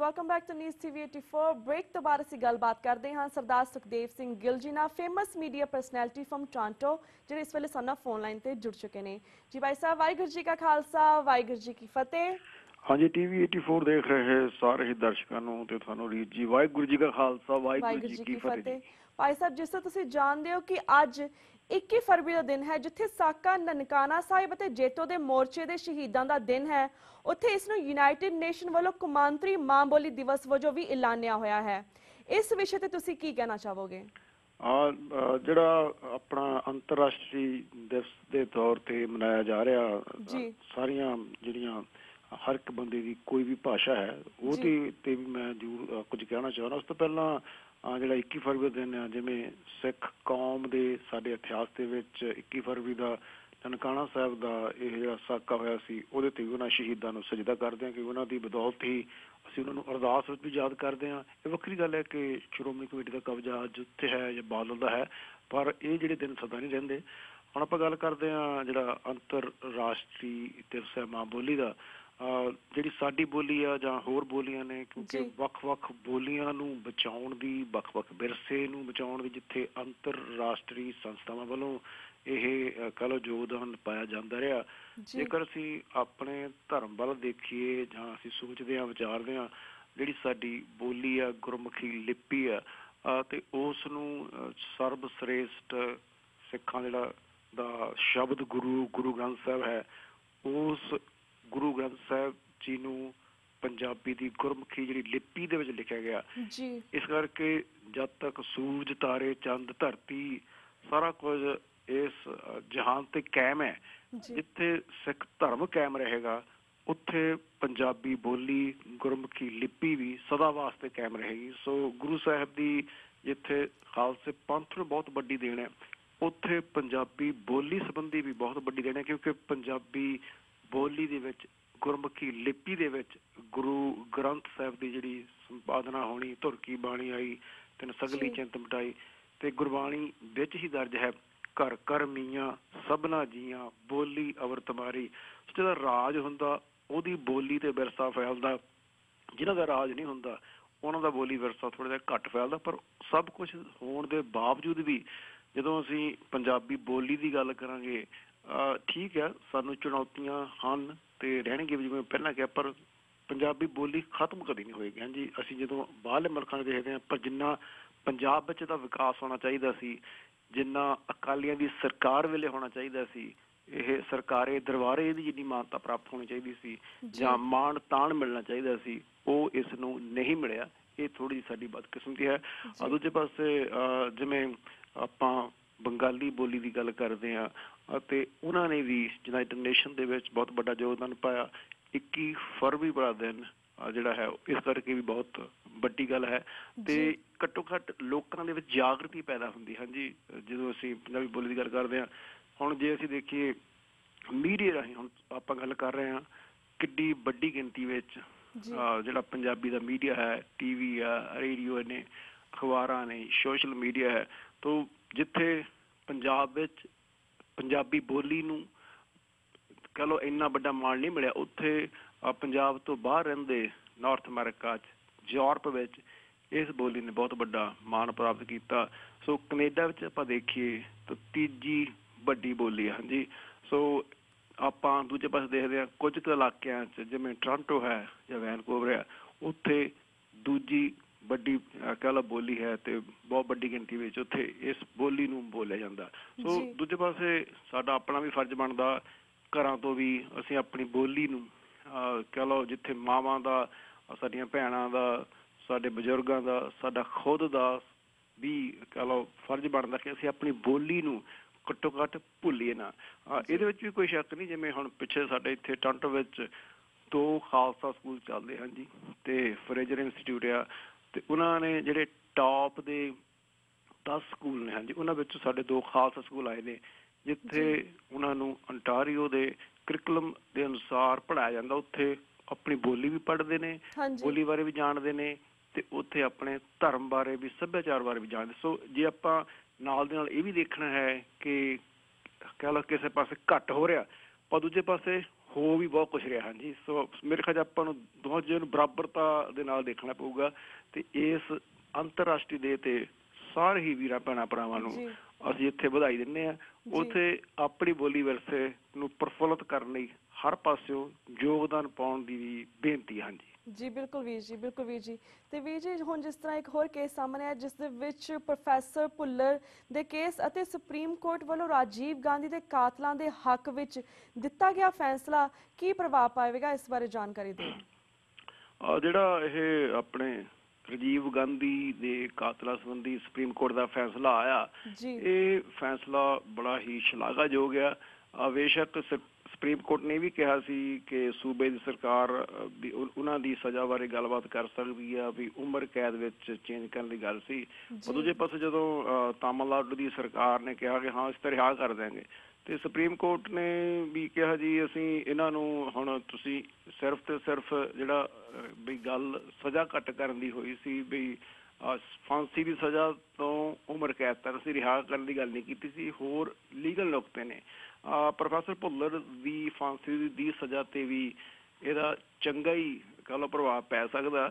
Welcome back to News TV 84। Break ਤੋਂ ਬਾਅਦ ਅਸੀਂ ਗੱਲਬਾਤ ਕਰਦੇ ਹਾਂ ਸਰਦਾਰ ਸੁਖਦੇਵ ਸਿੰਘ ਗਿੱਲ ਜੀ ਨਾਲ, famous media personality from Toronto, ਜਿਹੜੇ ਇਸ ਵੇਲੇ ਸਾਡੇ ਨਾਲ ਫੋਨ ਲਾਈਨ ਤੇ ਜੁੜ ਚੁੱਕੇ ਨੇ। ਜੀ ਭਾਈ ਸਾਹਿਬ, ਵਾਹਿਗੁਰੂ ਜੀ ਕਾ ਖਾਲਸਾ, ਵਾਹਿਗੁਰੂ ਜੀ ਕੀ ਫਤਿਹ। हाँ जी, टीवी 84 देख रहे सारे ही दर्शकों ਤੇ ਤੁਹਾਨੂੰ ਰੀਤ ਜੀ, ਵਾਹਿਗੁਰੂ ਜੀ ਕਾ ਖਾਲਸਾ, ਵਾਹਿਗੁਰੂ ਜੀ ਕੀ ਫਤਿਹ। ਭਾਈ ਸਾਹਿਬ, ਜਿਸ ਤਰ੍ਹਾਂ ਤੁਸੀਂ ਜਾਣਦੇ ਹੋ ਕਿ ਅੱਜ 21 ਫਰਵਰੀ ਦਾ ਦਿਨ ਹੈ, ਜਿੱਥੇ ਸਾਕਾ, ਨਨਕਾਣਾ ਸਾਹਿਬ ਅਤੇ ਜੇਤੋ ਦੇ ਮੋਰਚੇ ਦੇ ਸ਼ਹੀਦਾਂ ਦਾ ਦਿਨ ਹੈ, ਉੱਥੇ ਇਸ ਨੂੰ ਯੂਨਾਈਟਿਡ ਨੇਸ਼ਨ ਵੱਲੋਂ ਕੌਮਾਂਤਰੀ ਮਾਂ ਬੋਲੀ ਦਿਵਸ ਵਜੋਂ ਵੀ ਐਲਾਨਿਆ ਹੋਇਆ ਹੈ। ਇਸ ਵਿਸ਼ੇ ਤੇ ਤੁਸੀਂ ਕੀ ਕਹਿਣਾ ਚਾਹੋਗੇ? ਜਿਹੜਾ ਆਪਣਾ ਅੰਤਰਰਾਸ਼ਟਰੀ ਦਿਵਸ ਦੇ ਤੌਰ ਤੇ ਮਨਾਇਆ ਜਾ ਰਿਹਾ, ਸਾਰੀਆਂ ਜਿਹੜੀਆਂ ਹਰ ਇੱਕ ਬੰਦੇ ਦੀ ਕੋਈ ਵੀ ਭਾਸ਼ਾ ਹੈ ਉਹਦੇ ਤੇ ਵੀ ਮੈਂ ਜ਼ਰੂਰ ਕੁਝ ਕਹਿਣਾ ਚਾਹੁੰਦਾ। ਉਸ ਤੋਂ ਪਹਿਲਾਂ ਜਿਹੜਾ 21 ਫਰਵਰੀ ਦਾ ਦਿਨ ਆ, ਜਿਵੇਂ ਸਿੱਖ ਕੌਮ ਦੇ ਸਾਡੇ ਇਤਿਹਾਸ ਦੇ ਵਿੱਚ 21 ਫਰਵਰੀ ਦਾ ਨਨਕਾਣਾ ਸਾਹਿਬ ਦਾ ਇਹ ਜਿਹੜਾ ਸਾਕਾ ਹੋਇਆ ਸੀ, ਉਹਦੇ ਤੇ ਵੀ ਉਹਨਾਂ ਸ਼ਹੀਦਾਂ ਨੂੰ ਸਜਦਾ ਕਰਦੇ ਹਾਂ ਕਿ ਉਹਨਾਂ ਦੀ ਬਦੌਲਤ ਹੀ ਅਸੀਂ ਉਹਨਾਂ ਨੂੰ ਅਰਦਾਸ ਵਿੱਚ ਵੀ ਯਾਦ ਕਰਦੇ ਹਾਂ। ਇਹ ਵੱਖਰੀ ਗੱਲ ਹੈ ਕਿ ਸ਼੍ਰੋਮਣੀ ਕਮੇਟੀ ਦਾ ਕਬਜ਼ਾ ਅੱਜ ਉੱਥੇ ਹੈ ਜਾਂ ਬਾਦਲ ਦਾ ਹੈ, ਪਰ ਇਹ ਜਿਹੜੇ ਦਿਨ ਸਦਾ ਨਹੀਂ ਰਹਿੰਦੇ। ਹੁਣ ਆਪਾਂ ਗੱਲ ਕਰਦੇ ਹਾਂ ਜਿਹੜਾ ਅੰਤਰਰਾਸ਼ਟਰੀ ਦਿਵਸ ਹੈ ਮਾਂ ਬੋਲੀ ਦਾ। ਜਿਹੜੀ ਸਾਡੀ ਬੋਲੀ ਆ ਜਾਂ ਹੋਰ ਬੋਲੀਆਂ ਨੇ, ਕਿਉਂਕਿ ਵੱਖ-ਵੱਖ ਬੋਲੀਆਂ ਨੂੰ ਬਚਾਉਣ ਦੀ, ਵੱਖ-ਵੱਖ ਵਿਰਸੇ ਨੂੰ ਬਚਾਉਣ ਦੀ ਜਿੱਥੇ ਅੰਤਰਰਾਸ਼ਟਰੀ ਸੰਸਥਾਵਾਂ ਵੱਲੋਂ ਇਹ ਕਹਿ ਲਓ ਯੋਗਦਾਨ ਪਾਇਆ ਜਾਂਦਾ ਰਿਹਾ। ਜੇਕਰ ਅਸੀਂ ਆਪਣੇ ਧਰਮ ਵੱਲ ਦੇਖੀਏ ਜਾਂ ਅਸੀਂ ਸੋਚਦੇ ਹਾਂ, ਵਿਚਾਰਦੇ ਹਾਂ, ਜਿਹੜੀ ਸਾਡੀ ਬੋਲੀ ਆ, ਗੁਰਮੁਖੀ ਲਿਪੀ ਆ, ਤੇ ਉਸ ਨੂੰ ਸਰਬ ਸ੍ਰੇਸ਼ਟ ਸਿੱਖਾਂ ਜਿਹੜਾ ਦਾ ਸ਼ਬਦ ਗੁਰੂ ਗ੍ਰੰਥ ਸਾਹਿਬ ਹੈ, ਉਸ ਗੁਰੂ ਗ੍ਰੰਥ ਸਾਹਿਬ ਜੀ ਨੂੰ ਪੰਜਾਬੀ ਦੀ ਗੁਰਮੁਖੀ ਜਿਹੜੀ ਲਿਪੀ ਦੇ ਵਿੱਚ ਲਿਖਿਆ ਗਿਆ। ਇਸ ਕਰਕੇ ਜਦ ਤੱਕ ਸੂਰਜ, ਤਾਰੇ, ਚੰਦ, ਧਰਤੀ ਸਾਰਾ ਕੁਝ ਇਸ ਜਹਾਨ ਤੇ ਕਾਇਮ ਹੈ, ਜਿੱਥੇ ਸਿੱਖ ਧਰਮ ਕਾਇਮ ਰਹੇਗਾ, ਉੱਥੇ ਪੰਜਾਬੀ ਬੋਲੀ, ਗੁਰਮੁਖੀ ਲਿਪੀ ਵੀ ਸਦਾ ਵਾਸਤੇ ਕਾਇਮ ਰਹੇਗੀ। ਸੋ ਗੁਰੂ ਸਾਹਿਬ ਦੀ ਜਿੱਥੇ ਖਾਲਸੇ ਪੰਥ ਨੂੰ ਬਹੁਤ ਵੱਡੀ ਦੇਣ ਹੈ, ਉੱਥੇ ਪੰਜਾਬੀ ਬੋਲੀ ਸੰਬੰਧੀ ਵੀ ਬਹੁਤ ਵੱਡੀ ਦੇਣ ਹੈ, ਕਿਉਂਕਿ ਪੰਜਾਬੀ ਬੋਲੀ ਦੇ ਵਿੱਚ, ਗੁਰਮੁਖੀ ਲਿਪੀ ਦੇ ਵਿੱਚ ਗੁਰੂ ਗ੍ਰੰਥ ਸਾਹਿਬ ਦੀ ਜਿਹੜੀ ਸੰਪਾਦਨਾ ਹੋਣੀ, ਧੁਰਕੀ ਬਾਣੀ ਆਈ, ਤਿੰਨ ਸਗਲੀ ਚਿੰਤ ਮਿਟਾਈ, ਤੇ ਗੁਰਬਾਣੀ ਵਿੱਚ ਹੀ ਦਰਜ ਹੈ, ਘਰ ਘਰ ਮੀਆਂ ਸਭਨਾ ਜੀਆਂ ਬੋਲੀ ਅਵਰ ਤੁਮਾਰੀ। ਜਿਹਦਾ ਰਾਜ ਹੁੰਦਾ ਉਹਦੀ ਬੋਲੀ ਤੇ ਵਿਰਸਾ ਫੈਲਦਾ, ਜਿਹਨਾਂ ਦਾ ਰਾਜ ਨਹੀਂ ਹੁੰਦਾ ਉਹਨਾਂ ਦਾ ਬੋਲੀ ਵਿਰਸਾ ਥੋੜ੍ਹਾ ਜਿਹਾ ਘੱਟ ਫੈਲਦਾ। ਪਰ ਸਭ ਕੁਛ ਹੋਣ ਦੇ ਬਾਵਜੂਦ ਵੀ ਜਦੋਂ ਅਸੀਂ ਪੰਜਾਬੀ ਬੋਲੀ ਦੀ ਗੱਲ ਕਰਾਂਗੇ, ਠੀਕ ਹੈ, ਸਾਨੂੰ ਚੁਣੌਤੀਆਂ ਹਨ ਤੇ ਰਹਿਣਗੇ, ਜਿਵੇਂ ਪਹਿਲਾਂ ਕਿਹਾ, ਪਰ ਪੰਜਾਬੀ ਬੋਲੀ ਖਤਮ ਕਦੀ ਨਹੀਂ ਹੋਏਗੀ। ਹਾਂਜੀ, ਅਸੀਂ ਜਦੋਂ ਬਾਹਰਲੇ ਮੁਲਕਾਂ ਨੂੰ ਦੇਖਦੇ ਹਾਂ, ਪਰ ਜਿੰਨਾ ਪੰਜਾਬ ਵਿੱਚ ਇਹਦਾ ਵਿਕਾਸ ਹੋਣਾ ਚਾਹੀਦਾ ਸੀ, ਜਿੰਨਾ ਅਕਾਲੀਆਂ ਦੀ ਸਰਕਾਰ ਵੇਲੇ ਹੋਣਾ ਚਾਹੀਦਾ ਸੀ, ਇਹ ਸਰਕਾਰੇ ਦਰਬਾਰੇ ਇਹਦੀ ਜਿੰਨੀ ਮਾਨਤਾ ਪ੍ਰਾਪਤ ਹੋਣੀ ਚਾਹੀਦੀ ਸੀ ਜਾਂ ਮਾਣ ਤਾਣ ਮਿਲਣਾ ਚਾਹੀਦਾ ਸੀ, ਉਹ ਇਸ ਨੂੰ ਨਹੀਂ ਮਿਲਿਆ। ਇਹ ਥੋੜ੍ਹੀ ਜਿਹੀ ਸਾਡੀ ਬਦਕਿਸਮਤੀ ਹੈ। ਦੂਜੇ ਪਾਸੇ ਜਿਵੇਂ ਆਪਾਂ ਬੰਗਾਲੀ ਬੋਲੀ ਦੀ ਗੱਲ ਕਰਦੇ ਹਾਂ, ਅਤੇ ਉਹਨਾਂ ਨੇ ਵੀ ਯੂਨਾਈਟਿਡ ਨੇਸ਼ਨ ਦੇ ਵਿੱਚ ਬਹੁਤ ਵੱਡਾ ਯੋਗਦਾਨ ਪਾਇਆ। 21 ਫਰਵਰੀ ਵਾਲਾ ਦਿਨ ਜਿਹੜਾ ਹੈ, ਇਸ ਕਰਕੇ ਵੀ ਬਹੁਤ ਵੱਡੀ ਗੱਲ ਹੈ, ਤੇ ਘੱਟੋ ਘੱਟ ਲੋਕਾਂ ਦੇ ਵਿੱਚ ਜਾਗਰਤੀ ਪੈਦਾ ਹੁੰਦੀ। ਹਾਂਜੀ, ਜਦੋਂ ਅਸੀਂ ਪੰਜਾਬੀ ਬੋਲੀ ਦੀ ਗੱਲ ਕਰਦੇ ਹਾਂ, ਹੁਣ ਜੇ ਅਸੀਂ ਦੇਖੀਏ ਮੀਡੀਆ ਰਾਹੀਂ, ਹੁਣ ਆਪਾਂ ਗੱਲ ਕਰ ਰਹੇ ਹਾਂ, ਕਿੱਡੀ ਵੱਡੀ ਗਿਣਤੀ ਵਿੱਚ ਜਿਹੜਾ ਪੰਜਾਬੀ ਦਾ ਮੀਡੀਆ ਹੈ, ਟੀਵੀ ਆ, ਰੇਡੀਓ ਨੇ, ਅਖਬਾਰਾਂ ਨੇ, ਸੋਸ਼ਲ ਮੀਡੀਆ ਹੈ, ਤੋਂ ਜਿੱਥੇ ਪੰਜਾਬ ਵਿੱਚ ਪੰਜਾਬੀ ਬੋਲੀ ਨੂੰ ਕਹਿ ਲਓ ਇੰਨਾ ਵੱਡਾ ਮਾਣ ਨਹੀਂ ਮਿਲਿਆ, ਉੱਥੇ ਪੰਜਾਬ ਤੋਂ ਬਾਹਰ ਰਹਿੰਦੇ ਨਾਰਥ ਅਮਰੀਕਾ 'ਚ, ਯੂਰਪ ਵਿੱਚ ਇਸ ਬੋਲੀ ਨੇ ਬਹੁਤ ਵੱਡਾ ਮਾਣ ਪ੍ਰਾਪਤ ਕੀਤਾ। ਸੋ ਕਨੇਡਾ ਵਿੱਚ ਆਪਾਂ ਦੇਖੀਏ ਤਾਂ ਤੀਜੀ ਵੱਡੀ ਬੋਲੀ ਹੈ। ਹਾਂਜੀ, ਸੋ ਆਪਾਂ ਦੂਜੇ ਪਾਸੇ ਦੇਖਦੇ ਹਾਂ, ਕੁਝ ਕੁ ਇਲਾਕਿਆਂ 'ਚ ਜਿਵੇਂ ਟੋਰਾਂਟੋ ਹੈ ਜਾਂ ਵੈਨਕੂਵਰ ਹੈ, ਉੱਥੇ ਦੂਜੀ ਵੱਡੀ ਕਹਿ ਲਓ ਬੋਲੀ ਹੈ, ਤੇ ਬਹੁਤ ਵੱਡੀ ਗਿਣਤੀ ਵਿੱਚ ਉੱਥੇ ਇਸ ਬੋਲੀ ਨੂੰ ਬੋਲਿਆ ਜਾਂਦਾ। ਸੋ ਦੂਜੇ ਪਾਸੇ ਸਾਡਾ ਆਪਣਾ ਵੀ ਫਰਜ਼ ਬਣਦਾ, ਘਰਾਂ ਤੋਂ ਵੀ ਅਸੀਂ ਆਪਣੀ ਬੋਲੀ ਨੂੰ ਕਹਿ ਲਓ, ਜਿੱਥੇ ਮਾਵਾਂ ਦਾ, ਸਾਡੀਆਂ ਭੈਣਾਂ ਦਾ, ਸਾਡੇ ਬਜ਼ੁਰਗਾਂ ਦਾ, ਸਾਡਾ ਖੁਦ ਦਾ ਵੀ ਕਹਿ ਲਓ ਫਰਜ਼ ਬਣਦਾ ਕਿ ਅਸੀਂ ਆਪਣੀ ਬੋਲੀ ਨੂੰ ਘੱਟੋ ਘੱਟ ਭੁੱਲੀਏ ਨਾ। ਇਹਦੇ ਵਿੱਚ ਵੀ ਕੋਈ ਸ਼ੱਕ ਨਹੀਂ, ਜਿਵੇਂ ਹੁਣ ਪਿੱਛੇ ਸਾਡੇ ਇੱਥੇ ਟੋਰਾਂਟੋ ਵਿੱਚ 2 ਖਾਲਸਾ ਸਕੂਲ ਚੱਲਦੇ ਹਨ ਜੀ, ਤੇ ਫਰੇਜ਼ਰ ਇੰਸਟੀਚਿਊਟ ਆ, ਤੇ ਉਹਨਾਂ ਨੇ ਜਿਹੜੇ ਟੌਪ ਦੇ 10 ਸਕੂਲ ਨੇ, ਹਾਂਜੀ, ਉਹਨਾਂ ਵਿੱਚ ਸਾਡੇ 2 ਖਾਲਸਾ ਸਕੂਲ ਆਏ ਨੇ, ਜਿੱਥੇ ਉਹਨਾਂ ਨੂੰ ਅੰਟਾਰੀਓ ਦੇ ਕਰਿਕੂਲਮ ਦੇ ਅਨੁਸਾਰ ਪੜ੍ਹਾਇਆ ਜਾਂਦਾ। ਉੱਥੇ ਆਪਣੀ ਬੋਲੀ ਵੀ ਪੜ੍ਹਦੇ ਨੇ, ਬੋਲੀ ਬਾਰੇ ਵੀ ਜਾਣਦੇ ਨੇ, ਤੇ ਉੱਥੇ ਆਪਣੇ ਧਰਮ ਬਾਰੇ ਵੀ, ਸੱਭਿਆਚਾਰ ਬਾਰੇ ਵੀ ਜਾਣਦੇ। ਸੋ ਜੇ ਆਪਾਂ ਨਾਲ ਦੇ ਨਾਲ ਇਹ ਵੀ ਦੇਖਣਾ ਹੈ ਕਿ ਕਹਿ ਲਓ ਕਿਸੇ ਪਾਸੇ ਘੱਟ ਹੋ ਰਿਹਾ, ਪਰ ਦੂਜੇ ਪਾਸੇ ਹੋ ਵੀ ਬਹੁਤ ਕੁਛ ਰਿਹਾ ਜੀ। ਸੋ ਮੇਰੇ ਖਿਆਲ ਆਪਾਂ ਨੂੰ ਦੋਹਾਂ ਚੀਜ਼ਾਂ ਨੂੰ ਬਰਾਬਰਤਾ ਦੇ ਨਾਲ ਦੇਖਣਾ ਪਊਗਾ ਤੇ ਇਸ ਅੰਤਰਰਾਸ਼ਟਰੀ ਡੇ ਤੇ ਸਾਰੇ ਹੀ ਵੀਰਾਂ ਭੈਣਾਂ ਭਰਾਵਾਂ ਨੂੰ ਅਸੀਂ ਇੱਥੇ ਵਧਾਈ ਦਿੰਦੇ ਹਾਂ। ਉੱਥੇ ਆਪਣੀ ਬੋਲੀ ਵਿਰਸੇ ਨੂੰ ਪ੍ਰਫੁੱਲਤ ਕਰਨ ਲਈ ਹਰ ਪਾਸਿਓਂ ਯੋਗਦਾਨ ਪਾਉਣ ਦੀ ਵੀ ਬੇਨਤੀ। ਹਾਂਜੀ ਜੀ ਬਿਲਕੁਲ ਵੀਰ ਜੀ, ਬਿਲਕੁਲ ਵੀਰ ਜੀ। ਤੇ ਵੀਰ ਜੀ ਹੁਣ ਜਿਸ ਤਰ੍ਹਾਂ ਇੱਕ ਹੋਰ ਕੇਸ ਸਾਹਮਣੇ ਆਇਆ ਜਿਸ ਦੇ ਵਿੱਚ ਪ੍ਰੋਫੈਸਰ ਭੁੱਲਰ ਦੇ ਕੇਸ ਅਤੇ ਸੁਪਰੀਮ ਕੋਰਟ ਵੱਲੋਂ ਰਾਜੀਵ ਗਾਂਧੀ ਦੇ ਕਾਤਲਾਂ ਦੇ ਹੱਕ ਵਿੱਚ ਦਿੱਤਾ ਗਿਆ ਫੈਸਲਾ ਕੀ ਪ੍ਰਭਾਵ ਪਾਵੇਗਾ, ਇਸ ਬਾਰੇ ਜਾਣਕਾਰੀ ਦਿਓ। ਜਿਹੜਾ ਇਹ ਆਪਣੇ ਰਾਜੀਵ ਗਾਂਧੀ ਦੇ ਕਾਤਲਾਂ ਸੰਬੰਧੀ ਸੁਪਰੀਮ ਕੋਰਟ ਦਾ ਫੈਸਲਾ ਆਇਆ, ਇਹ ਫੈਸਲਾ ਬੜਾ ਹੀ ਸ਼ਲਾਘਾਯੋਗ ਆ। ਬੇਸ਼ੱਕ ਸੁਪਰੀਮ ਕੋਰਟ ਨੇ ਵੀ ਕਿਹਾ ਸੀ ਕਿ ਸੂਬੇ ਦੀ ਸਰਕਾਰ ਵੀ ਉਹਨਾਂ ਦੀ ਸਜ਼ਾ ਬਾਰੇ ਗੱਲਬਾਤ ਕਰ ਸਕਦੀ ਆ, ਵੀ ਉਮਰ ਕੈਦ ਵਿੱਚ ਚੇਂਜ ਕਰਨ ਦੀ ਗੱਲ ਸੀ। ਦੂਜੇ ਪਾਸੇ ਜਦੋਂ ਤਾਮਿਲਨਾਡੂ ਦੀ ਸਰਕਾਰ ਨੇ ਕਿਹਾ ਕਿ ਹਾਂ ਇਸ ਤੇ ਰਿਹਾ ਕਰ ਦਿਆਂਗੇ, ਤੇ ਸੁਪਰੀਮ ਕੋਰਟ ਨੇ ਵੀ ਕਿਹਾ ਜੀ ਅਸੀਂ ਇਹਨਾਂ ਨੂੰ ਹੁਣ ਤੁਸੀਂ ਸਿਰਫ ਤੇ ਸਿਰਫ ਜਿਹੜਾ ਵੀ ਗੱਲ ਸਜ਼ਾ ਘੱਟ ਕਰਨ ਦੀ ਹੋਈ ਸੀ, ਵੀ ਫਾਂਸੀ ਦੀ ਸਜ਼ਾ ਤੋਂ ਉਮਰ ਕੈਦ ਤੱਕ ਅਸੀਂ ਰਿਹਾ ਕਰਨ ਦੀ ਗੱਲ ਨਹੀਂ ਕੀਤੀ ਸੀ। ਹੋਰ ਲੀਗਲ ਨੁਕਤੇ ਨੇ। ਪ੍ਰੋਫੈਸਰ ਭੁੱਲਰ ਦੀ ਫਾਂਸੀ ਦੀ ਸਜ਼ਾ ਤੇ ਵੀ ਇਹਦਾ ਚੰਗਾ ਹੀ ਕਹਿ ਲਓ ਪ੍ਰਭਾਵ ਪੈ ਸਕਦਾ।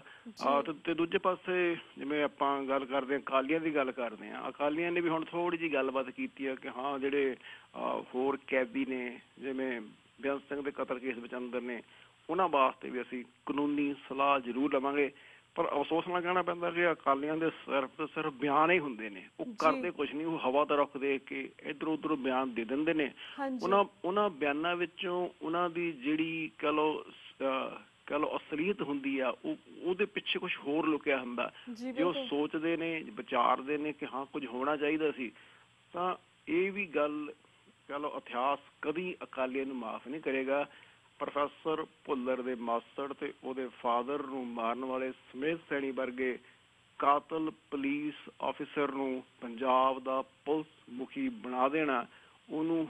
ਤੇ ਦੂਜੇ ਪਾਸੇ ਜਿਵੇਂ ਆਪਾਂ ਗੱਲ ਕਰਦੇ ਹਾਂ ਅਕਾਲੀਆਂ ਦੀ ਗੱਲ ਕਰਦੇ ਹਾਂ, ਅਕਾਲੀਆਂ ਨੇ ਵੀ ਹੁਣ ਥੋੜ੍ਹੀ ਜਿਹੀ ਗੱਲਬਾਤ ਕੀਤੀ ਹੈ ਕਿ ਹਾਂ ਜਿਹੜੇ ਹੋਰ ਕੈਦੀ ਨੇ ਜਿਵੇਂ ਬੇਅੰਤ ਸਿੰਘ ਦੇ ਕਤਲ ਕੇਸ ਵਿੱਚ ਅੰਦਰ ਨੇ, ਉਹਨਾਂ ਵਾਸਤੇ ਵੀ ਅਸੀਂ ਕਾਨੂੰਨੀ ਸਲਾਹ ਜ਼ਰੂਰ ਲਵਾਂਗੇ। ਪਰ ਅਫਸੋਸ ਨਾਲ ਕਹਿਣਾ ਪੈਂਦਾ ਕਿ ਅਕਾਲੀਆਂ ਦੇ ਸਿਰਫ ਤੇ ਸਿਰਫ ਬਿਆਨ ਹੀ ਹੁੰਦੇ ਨੇ, ਉਹ ਕਰਦੇ ਕੁਛ ਨਹੀਂ, ਉਹ ਹਵਾ ਦਾ ਰੁੱਖ ਦੇਖ ਕੇ ਇੱਧਰ ਉੱਧਰ ਬਿਆਨ ਦੇ ਦਿੰਦੇ ਨੇ। ਉਹਨਾਂ ਬਿਆਨਾਂ ਵਿੱਚੋਂ ਉਹਨਾਂ ਦੀ ਜਿਹੜੀ ਕਹਿ ਲਓ ਅਸਲੀਅਤ ਹੁੰਦੀ ਆ, ਉਹਦੇ ਪਿੱਛੇ ਕੁਛ ਹੋਰ ਲੁਕਿਆ ਹੁੰਦਾ। ਜੇ ਉਹ ਸੋਚਦੇ ਨੇ, ਵਿਚਾਰਦੇ ਨੇ ਕਿ ਹਾਂ ਕੁਝ ਹੋਣਾ ਚਾਹੀਦਾ ਸੀ, ਤਾਂ ਇਹ ਵੀ ਗੱਲ ਕਹਿ ਲਓ ਇਤਿਹਾਸ ਕਦੀ ਅਕਾਲੀਆਂ ਨੂੰ ਮਾਫ਼ ਨਹੀਂ ਕਰੇਗਾ। ਪ੍ਰੋਫੈਸਰ ਭੁੱਲਰ ਦੇ ਮਾਸੜ ਤੇ ਉਹਦੇ ਫਾਦਰ ਨੂੰ ਮਾਰਨ ਵਾਲੇ ਸਮੇਤ ਸੈਣੀ ਵਰਗੇ ਕਾਤਲ ਪੁਲਿਸ ਆਫਿਸਰ ਨੂੰ ਪੰਜਾਬ ਦਾ ਪੁਲਿਸ ਮੁਖੀ ਬਣਾ ਦੇਣਾ, ਉਹਨੂੰ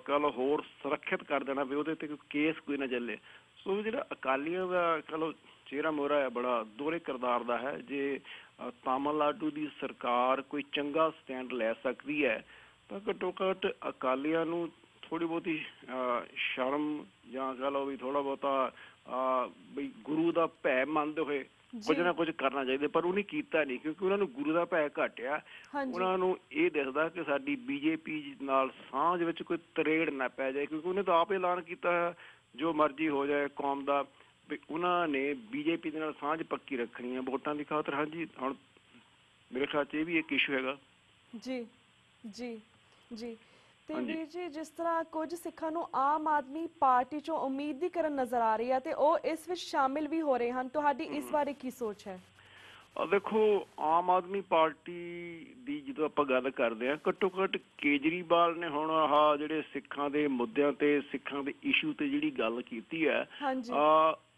ਕਹਿ ਲਓ ਹੋਰ ਸੁਰੱਖਿਅਤ ਕਰ ਦੇਣਾ ਵੀ ਉਹਦੇ ਤੇ ਕੋਈ ਕੇਸ ਕੋਈ ਨਾ ਚੱਲੇ। ਸੋ ਜਿਹੜਾ ਅਕਾਲੀਆਂ ਦਾ ਕਹਿ ਲਓ ਚਿਹਰਾ ਮੋਹਰਾ ਹੈ ਬੜਾ ਦੋਹਰੇ ਕਿਰਦਾਰ ਦਾ ਹੈ। ਜੇ ਤਾਮਿਲਨਾਡੂ ਦੀ ਸਰਕਾਰ ਕੋਈ ਚੰਗਾ ਸਟੈਂਡ ਲੈ ਸਕਦੀ ਹੈ ਤਾਂ ਘੱਟੋ ਘੱਟ ਅਕਾਲੀਆਂ ਨੂੰ ਥੋੜ੍ਹੀ ਬਹੁਤੀ ਸ਼ਰਮ ਜਾਂ ਕਹਿ ਲਓ ਵੀ ਥੋੜ੍ਹਾ ਬਹੁਤਾ ਬਈ ਗੁਰੂ ਦਾ ਭੈ ਮੰਨਦੇ ਹੋਏ ਕੁਝ ਨਾ ਕੁਝ ਕਰਨਾ ਚਾਹੀਦਾ। ਪਰ ਉਹਨੇ ਕੀਤਾ ਨਹੀਂ, ਕਿਉਂਕਿ ਉਹਨਾਂ ਨੂੰ ਗੁਰੂ ਦਾ ਭੈ ਘਟਿਆ। ਉਹਨਾਂ ਨੂੰ ਇਹ ਦਿਖਦਾ ਕਿ ਸਾਡੀ ਬੀਜੇਪੀ ਨਾਲ ਸਾਂਝ ਵਿੱਚ ਕੋਈ ਤਰੇੜ ਨਾ ਪੈ ਜਾਏ, ਕਿਉਂਕਿ ਉਹਨੇ ਤਾਂ ਆਪ ਐਲਾਨ ਕੀਤਾ ਹੈ ਜੋ ਮਰਜ਼ੀ ਹੋ ਜਾਏ ਕੌਮ ਦਾ, ਵੀ ਉਹਨਾਂ ਨੇ ਬੀਜੇਪੀ ਦੇ ਨਾਲ ਸਾਂਝ ਪੱਕੀ ਰੱਖਣੀ ਹੈ ਵੋਟਾਂ ਦੀ ਖਾਤਰ। ਹਾਂਜੀ ਹੁਣ ਮੇਰੇ ਖਿਆਲ 'ਚ ਇਹ ਵੀ ਇੱਕ ਇਸ਼ੂ ਹੈਗਾ। ਜੀ ਜੀ ਜੀ। ਤੇ ਵੀਰ ਜੀ ਜਿਸ ਤਰ੍ਹਾਂ ਕੁਝ ਸਿੱਖਾਂ ਨੂੰ ਆਮ ਆਦਮੀ ਪਾਰਟੀ ਚੋਂ ਉਮੀਦਵੀਕਰਨ ਨਜ਼ਰ ਆ ਰਹੀ ਹੈ ਤੇ ਉਹ ਇਸ ਵਿੱਚ ਸ਼ਾਮਿਲ ਵੀ ਹੋ ਰਹੇ ਹਨ, ਤੁਹਾਡੀ ਇਸ ਬਾਰੇ ਕੀ ਸੋਚ ਹੈ? ਦੇਖੋ ਆਮ ਆਦਮੀ ਪਾਰਟੀ ਦੀ ਜਦੋਂ ਆਪਾਂ ਗੱਲ ਕਰਦੇ ਹਾਂ, ਘੱਟੋ ਘੱਟ ਕੇਜਰੀਵਾਲ ਨੇ ਹੁਣ ਆਹ ਜਿਹੜੇ ਸਿੱਖਾਂ ਦੇ ਮੁੱਦਿਆਂ ਤੇ ਸਿੱਖਾਂ ਦੇ ਇਸ਼ੂ ਤੇ ਜਿਹੜੀ ਗੱਲ ਕੀਤੀ ਹੈ,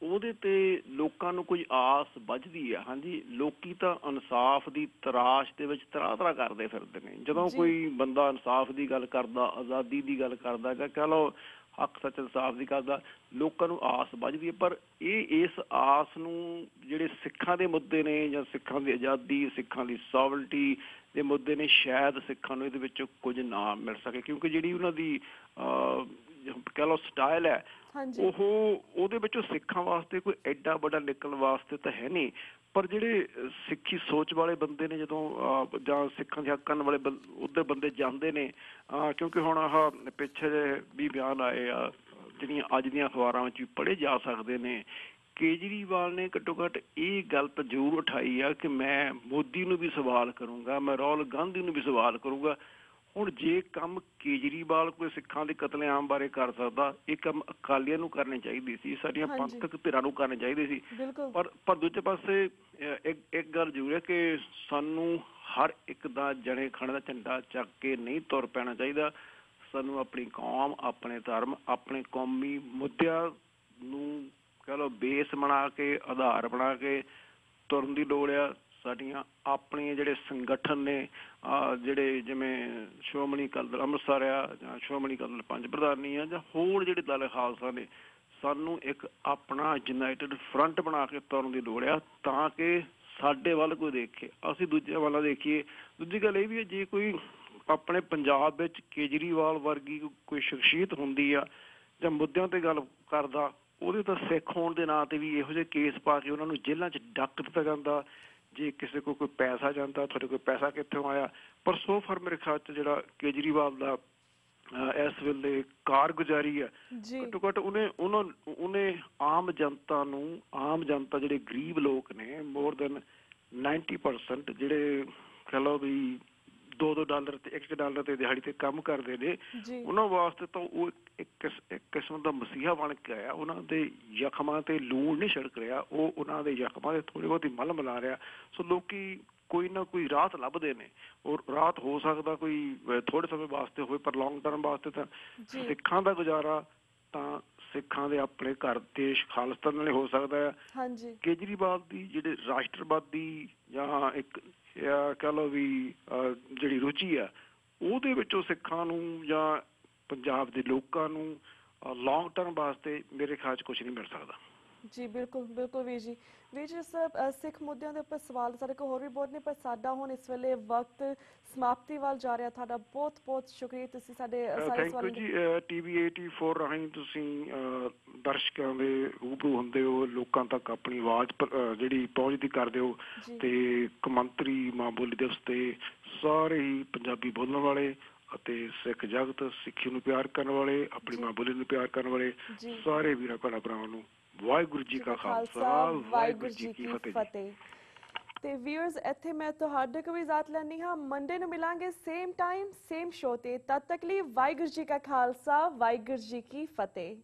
ਉਹਦੇ ਤੇ ਲੋਕਾਂ ਨੂੰ ਕੁਝ ਆਸ ਵੱਝਦੀ ਹੈ। ਹਾਂਜੀ, ਲੋਕੀ ਤਾਂ ਇਨਸਾਫ ਦੀ ਤਰਾਸ਼ ਦੇ ਵਿੱਚ ਤਰ੍ਹਾਂ ਤਰ੍ਹਾਂ ਕਰਦੇ ਫਿਰਦੇ ਨੇ। ਜਦੋਂ ਕੋਈ ਬੰਦਾ ਇਨਸਾਫ ਦੀ ਗੱਲ ਕਰਦਾ, ਆਜ਼ਾਦੀ ਦੀ ਗੱਲ ਕਰਦਾ, ਜਾਂ ਕਹਿ ਲਓ ਹੱਕ ਸੱਚ ਇਨਸਾਫ ਦੀ ਕਰਦਾ, ਲੋਕਾਂ ਨੂੰ ਆਸ ਵੱਝਦੀ ਹੈ। ਪਰ ਇਸ ਆਸ ਨੂੰ ਜਿਹੜੇ ਸਿੱਖਾਂ ਦੇ ਮੁੱਦੇ ਨੇ ਜਾਂ ਸਿੱਖਾਂ ਦੀ ਆਜ਼ਾਦੀ, ਸਿੱਖਾਂ ਦੀ ਸੋਵਰਨਟੀ ਦੇ ਮੁੱਦੇ ਨੇ, ਸ਼ਾਇਦ ਸਿੱਖਾਂ ਨੂੰ ਇਹਦੇ ਵਿੱਚ ਕੁਝ ਨਾ ਮਿਲ ਸਕੇ, ਕਿਉਂਕਿ ਜਿਹੜੀ ਉਹਨਾਂ ਦੀ ਕਹਿ ਲਓ ਸਟਾਈਲ ਹੈ ਉਹਦੇ ਵਿੱਚੋਂ ਸਿੱਖਾਂ ਵਾਸਤੇ ਕੋਈ ਐਡਾ ਵੱਡਾ ਨਿਕਲਣ ਵਾਸਤੇ ਤਾਂ ਹੈ ਨਹੀਂ। ਪਰ ਜਿਹੜੇ ਸਿੱਖੀ ਸੋਚ ਵਾਲੇ ਬੰਦੇ ਨੇ ਜਦੋਂ ਜਾਂ ਸਿੱਖਾਂ ਦੇ ਹੱਕਾਂ ਵਾਲੇ ਉੱਧਰ ਬੰਦੇ ਜਾਂਦੇ ਨੇ, ਕਿਉਂਕਿ ਹੁਣ ਆਹ ਪਿੱਛੇ ਜਿਹੇ ਵੀ ਬਿਆਨ ਆਏ ਆ ਜਿਹੜੀਆਂ ਅੱਜ ਦੀਆਂ ਅਖਬਾਰਾਂ ਵਿੱਚ ਵੀ ਪੜ੍ਹੇ ਜਾ ਸਕਦੇ ਨੇ, ਕੇਜਰੀਵਾਲ ਨੇ ਘੱਟੋ ਘੱਟ ਇਹ ਗੱਲ ਤਾਂ ਜ਼ਰੂਰ ਉਠਾਈ ਆ ਕਿ ਮੈਂ ਮੋਦੀ ਨੂੰ ਵੀ ਸਵਾਲ ਕਰੂੰਗਾ, ਮੈਂ ਰਾਹੁਲ ਗਾਂਧੀ ਨੂੰ ਵੀ ਸਵਾਲ ਕਰੂੰਗਾ। ਹੁਣ ਜੇ ਕੰਮ ਕੇਜਰੀਵਾਲ ਕੋਈ ਸਿੱਖਾਂ ਦੇ ਕਤਲੇਆਮ ਬਾਰੇ ਕਰ ਸਕਦਾ, ਇਹ ਕੰਮ ਅਕਾਲੀਆਂ ਨੂੰ ਕਰਨੇ ਚਾਹੀਦੀ ਸੀ, ਸਾਡੀਆਂ ਪੰਥਕ ਧਿਰਾਂ ਨੂੰ ਕਰਨੇ ਚਾਹੀਦੇ ਸੀ। ਪਰ ਦੂਜੇ ਪਾਸੇ ਇੱਕ ਗੱਲ ਜ਼ਰੂਰ ਹੈ ਕਿ ਸਾਨੂੰ ਹਰ ਇੱਕ ਦਾ ਜਣੇ ਖਾਣੇ ਦਾ ਝੰਡਾ ਚੱਕ ਕੇ ਨਹੀਂ ਤੁਰ ਪੈਣਾ ਚਾਹੀਦਾ। ਸਾਨੂੰ ਆਪਣੀ ਕੌਮ, ਆਪਣੇ ਧਰਮ, ਆਪਣੇ ਕੌਮੀ ਮੁੱਦਿਆਂ ਨੂੰ ਕਹਿ ਲਓ ਬੇਸ ਬਣਾ ਕੇ, ਆਧਾਰ ਬਣਾ ਕੇ ਤੁਰਨ ਦੀ ਲੋੜ ਆ। ਸਾਡੀਆਂ ਆਪਣੀਆਂ ਜਿਹੜੇ ਸੰਗਠਨ ਨੇ, ਜਿਹੜੇ ਜਿਵੇਂ ਸ਼੍ਰੋਮਣੀ ਅਕਾਲੀ ਦਲ ਅੰਮ੍ਰਿਤਸਰ ਆ, ਜਾਂ ਸ਼੍ਰੋਮਣੀ ਅਕਾਲੀ ਦਲ ਪੰਜ ਪ੍ਰਧਾਨੀ ਆ, ਜਾਂ ਹੋਰ ਜਿਹੜੇ ਦਲ ਖਾਲਸਾ ਨੇ, ਸਾਨੂੰ ਇੱਕ ਆਪਣਾ ਯੂਨਾਈਟਿਡ ਫਰੰਟ ਬਣਾ ਕੇ ਤੁਰਨ ਦੀ ਲੋੜ ਆ, ਤਾਂ ਕਿ ਸਾਡੇ ਵੱਲ ਕੋਈ ਦੇਖੇ, ਅਸੀਂ ਦੂਜੇ ਵੱਲ ਦੇਖੀਏ। ਦੂਜੀ ਗੱਲ ਇਹ ਵੀ ਹੈ, ਜੇ ਕੋਈ ਆਪਣੇ ਪੰਜਾਬ ਵਿੱਚ ਕੇਜਰੀਵਾਲ ਵਰਗੀ ਕੋਈ ਸ਼ਖਸੀਅਤ ਹੁੰਦੀ ਆ ਜਾਂ ਮੁੱਦਿਆਂ ਤੇ ਗੱਲ ਕਰਦਾ, ਉਹਦੇ ਤਾਂ ਸਿੱਖ ਹੋਣ ਦੇ ਨਾਂ ਤੇ ਵੀ ਇਹੋ ਜਿਹੇ ਕੇਸ ਪਾ ਕੇ ਉਹਨਾਂ ਨੂੰ ਜੇਲ੍ਹਾਂ 'ਚ ਡੱਕ ਦਿੱਤਾ ਜਾਂਦਾ। ਜੇ ਕਿਸੇ ਕੋਲ ਕੋਈ ਪੈਸਾ ਜਾਂਦਾ, ਤੁਹਾਡੇ ਕੋਲ ਪੈਸਾ ਕਿੱਥੋਂ ਆਇਆ? ਪਰ ਸੋ ਫਾਰ ਮੇਰੇ ਖਿਆਲ 'ਚ ਜਿਹੜਾ ਕੇਜਰੀਵਾਲ ਦਾ ਇਸ ਵੇਲੇ ਕਾਰਗੁਜ਼ਾਰੀ ਹੈ, ਘੱਟੋ ਘੱਟ ਉਹਨੇ ਆਮ ਜਨਤਾ ਜਿਹੜੇ ਗਰੀਬ ਲੋਕ ਨੇ, ਮੋਰ ਦੈਨ 90% ਜਿਹੜੇ ਕਹਿ ਲਓ ਵੀ $2 ਤੇ $1 ਤੇ ਦਿਹਾੜੀ ਤੇ ਕੰਮ ਕਰਦੇ ਨੇ, ਉਹਨਾਂ ਵਾਸਤੇ ਤਾਂ ਉਹ ਇੱਕ ਕਿਸਮ ਦਾ ਮਸੀਹਾ ਬਣ ਕੇ ਆਇਆ। ਉਹਨਾਂ ਦੇ ਜ਼ਖਮਾਂ ਤੇ ਲੂਣ ਨਹੀਂ ਛਿੜਕ ਰਿਹਾ, ਉਹ ਉਹਨਾਂ ਦੇ ਜ਼ਖਮਾਂ ਤੇ ਥੋੜ੍ਹੀ ਬਹੁਤੀ ਮੱਲ ਮਿਲਾ ਰਿਹਾ। ਸੋ ਲੋਕੀ ਕੋਈ ਨਾ ਕੋਈ ਰਾਹਤ ਲੱਭਦੇ ਨੇ, ਔਰ ਰਾਹਤ ਹੋ ਸਕਦਾ ਕੋਈ ਥੋੜ੍ਹੇ ਸਮੇਂ ਵਾਸਤੇ ਹੋਵੇ, ਪਰ ਲੌਂਗ ਟਰਮ ਵਾਸਤੇ ਤਾਂ ਸਿੱਖਾਂ ਦਾ ਗੁਜ਼ਾਰਾ ਤਾਂ ਸਿੱਖਾਂ ਦੇ ਆਪਣੇ ਘਰ ਦੇਸ਼ ਖਾਲਿਸਤਾਨ ਨਾਲ ਹੋ ਸਕਦਾ ਹੈ। ਕੇਜਰੀਵਾਲ ਦੀ ਜਿਹੜੇ ਰਾਸ਼ਟਰਵਾਦੀ ਜਾਂ ਇੱਕ ਕਹਿ ਲਓ ਵੀ ਜਿਹੜੀ ਰੁਚੀ ਆ, ਉਹਦੇ ਵਿੱਚੋਂ ਸਿੱਖਾਂ ਨੂੰ ਜਾਂ ਪੰਜਾਬ ਦੇ ਲੋਕਾਂ ਨੂੰ ਲੌਂਗ ਟਰਮ ਵਾਸਤੇ ਮੇਰੇ ਖਿਆਲ 'ਚ ਕੁਛ ਨਹੀਂ ਮਿਲ ਸਕਦਾ। ਜੀ ਬਿਲਕੁਲ ਬਿਲਕੁਲ ਵੀਰ ਜੀ। ਵੀਰ ਜੀ ਸਿੱਖ ਮੁੱਦਿਆਂ ਦੇ ਉੱਪਰ ਸਵਾਲ ਸਾਡੇ ਕੋਲ ਹੋਰ ਵੀ ਬਹੁਤ ਨੇ, ਪਰ ਸਾਡਾ ਹੁਣ ਇਸ ਵੇਲੇ ਵਕਤ ਸਮਾਪਤੀ ਵੱਲ ਜਾ ਰਿਹਾ। ਤੁਹਾਡਾ ਬਹੁਤ ਬਹੁਤ ਸ਼ੁਕਰੀਆ, ਤੁਸੀਂ ਸਾਡੇ ਸਾਰੇ ਥੈਂਕ ਯੂ ਜੀ। TV 84 ਰਾਹੀਂ ਤੁਸੀਂ ਦਰਸ਼ਕਾਂ ਦੇ ਰੂਬਰੂ ਹੁੰਦੇ ਹੋ, ਲੋਕਾਂ ਤੱਕ ਆਪਣੀ ਆਵਾਜ਼ ਜਿਹੜੀ ਪਹੁੰਚਦੀ ਕਰਦੇ ਹੋ, ਤੇ ਕੌਮਾਂਤਰੀ ਮਾਂ ਬੋਲੀ ਦਿਵਸ ਤੇ ਸਾਰੇ ਹੀ ਪੰਜਾਬੀ ਬੋਲਣ ਵਾਲੇ ਅਤੇ ਸਿੱਖ ਜਗਤ, ਸਿੱਖੀ ਨੂੰ ਪਿਆਰ ਕਰਨ ਵਾਲੇ, ਆਪਣੀ ਮਾਂ ਬੋਲੀ ਨੂੰ ਪਿਆਰ ਕਰਨ ਵਾਲੇ ਸਾਰੇ ਵੀਰਾਂ ਭੈਣਾਂ ਨੂੰ ਵਾਹਿਗੁਰੂ ਜੀ ਕਾ ਖਾਲਸਾ, ਵਾਹਿਗੁਰੂ ਜੀ ਕੀ ਫਤਿਹ। ਤੇ ਵੀਅਰਸ, ਇੱਥੇ ਮੈਂ ਤੁਹਾਡੇ ਕੋਲ ਵੀ ਇਜਾਜ਼ਤ ਲੈਂਦੀ ਹਾਂ। ਮੰਡੇ ਨੂੰ ਮਿਲਾਂਗੇ ਸੇਮ ਟਾਈਮ ਸੇਮ ਸ਼ੋਅ ਤੇ। ਤਦ ਤੱਕ ਲਈ ਵਾਹਿਗੁਰੂ ਜੀ ਕਾ ਖਾਲਸਾ, ਵਾਹਿਗੁਰੂ ਜੀ ਕੀ ਫਤਿਹ।